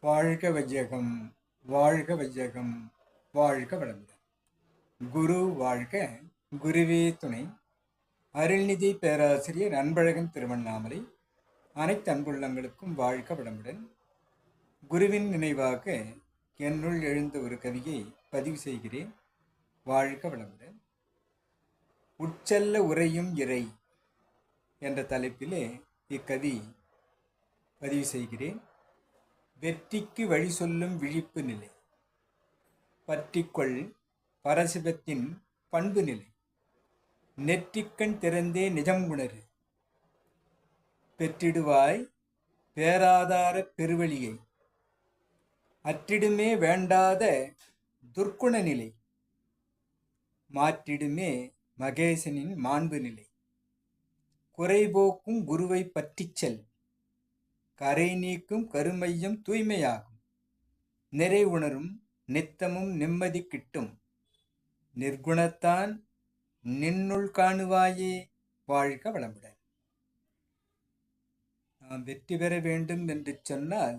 வாழ்க வையகம், வாழ்க வையகம், வாழ்க வளமுடன். குரு வாழ்க, குருவே துணை. அருள்நிதி பேராசிரியர் அன்பழகன் திருவண்ணாமலை. அனைத்து அன்புள்ளங்களுக்கும் வாழ்க வளமுடன். குருவின் நினைவாக என்னுள் எழுந்த ஒரு கவியை பதிவு செய்கிறேன். வாழ்க வளமுடன். உட்செல்ல உரையும் இறை என்ற தலைப்பிலே இக்கவி பதிவு செய்கிறேன். வெற்றிக்கு வழி சொல்லும் விழிப்பு நிலை, பற்றிக்கொள் பரசிவத்தின் பண்பு நிலை, நெற்றிக்கண் திறந்தே நிஜம் உணரு, பெற்றிடுவாய் பேராதார பெருவழியை, அற்றிடுமே வேண்டாத துர்க்குண நிலை, மாற்றிடுமே மகேசனின் மாண்பு நிலை, குறைபோக்கும் குருவை பற்றிச் செல், கரை நீக்கும் கருமையும் தூய்மையாகும், நிறை உணரும் நித்தமும் நிம்மதி கிட்டும், நிர்குணத்தான் நின்னுள் காணுவாயே. வாழ்க வளமுடன். நாம் வெற்றி பெற வேண்டும் என்று சொன்னால்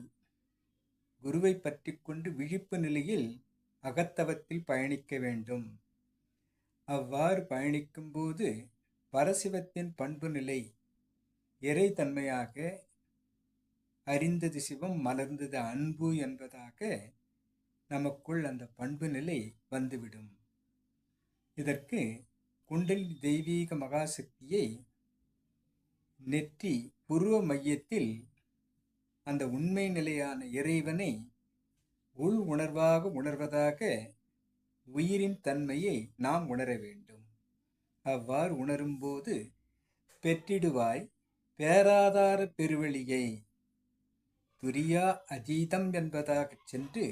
குருவை பற்றி கொண்டு விழிப்பு நிலையில் அகத்தவத்தில் பயணிக்க வேண்டும். அவ்வாறு பயணிக்கும் போது பரசிவத்தின் பண்பு நிலை, இறைத்தன்மையாக அறிந்தது சிவம் மலர்ந்தது அன்பு என்பதாக நமக்குள் அந்த பண்பு நிலை வந்துவிடும். இதற்கு குண்டலினி தெய்வீக மகாசக்தியை நெற்றி புருவ மையத்தில் அந்த உண்மை நிலையான இறைவனை உள் உணர்வாக உணர்வதாக உயிரின் தன்மையை நாம் உணர வேண்டும். அவ்வாறு உணரும்போது பெற்றிடுவாய் பேராதார பெருவழியை, துரியா அதீதம் என்பதாக சென்று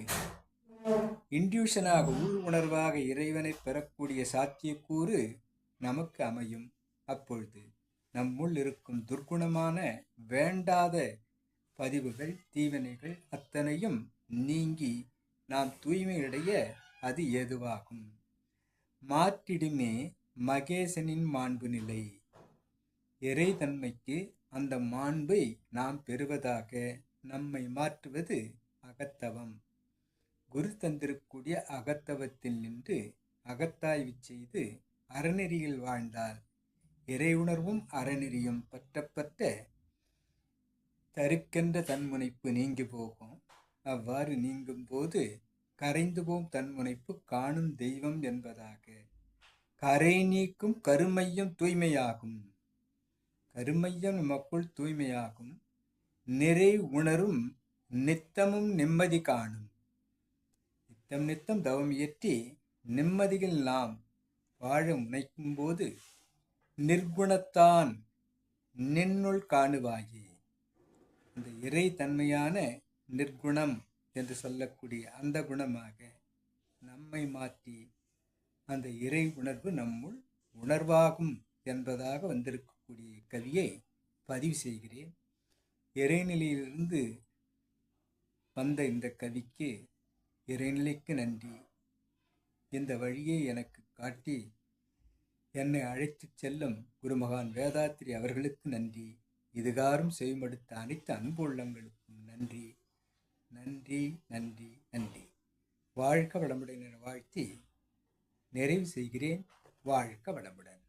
இன்டியூஷனாக உள் உணர்வாக இறைவனை பெறக்கூடிய சாத்தியக்கூறு நமக்கு அமையும். அப்பொழுது நம்முள் இருக்கும் துர்க்குணமான வேண்டாத பதிவுகள் தீவினைகள் அத்தனையும் நீங்கி நாம் தூய்மையடைய அது ஏதுவாகும். மாற்றிடுமே மகேசனின் மாண்பு நிலை, இறைத்தன்மைக்கு அந்த மாண்பை நாம் பெறுவதாக நம்மை மாற்றுவது அகத்தவம். குரு தந்திருக்கூடிய அகத்தவத்தில் நின்று அகத்தாய்வு செய்து அறநெறியில் வாழ்ந்தால் இறை உணர்வும் அறநெறியும் பற்ற தருக்கின்ற தன்முனைப்பு நீங்கி போகும். அவ்வாறு நீங்கும் போது கரைந்து போம் தன்முனைப்பு காணும் தெய்வம் என்பதாக கரை நீக்கும் கருமையும் தூய்மையாகும். கருமையம் நமக்குள் தூய்மையாகும். நிறை உணரும் நித்தமும் நிம்மதி காணும். நித்தம் நித்தம் தவம் இயற்றி நிம்மதியில் நாம் வாழ முனைக்கும் போது நிர்குணத்தான் நின்னுள் காணுவாயே. இந்த இறை தன்மையான நிர்குணம் என்று சொல்லக்கூடிய அந்த குணமாக நம்மை மாற்றி அந்த இறை உணர்வு நம்முள் உணர்வாகும் என்பதாக வந்திருக்கக்கூடிய கவியை பதிவு செய்கிறேன். இறைநிலையிலிருந்து வந்த இந்த கவிக்கு இறைநிலைக்கு நன்றி. இந்த வழியை எனக்கு காட்டி என்னை அழைத்து செல்லும் குருமகான் வேதாத்திரி அவர்களுக்கு நன்றி. இதுகாரும் செய்மடுத்த அனைத்து அன்பு உள்ளங்களுக்கும் நன்றி, நன்றி, நன்றி, நன்றி. வாழ்க வளமுடன் என வாழ்த்தி நிறைவு செய்கிறேன். வாழ்க வளமுடன்.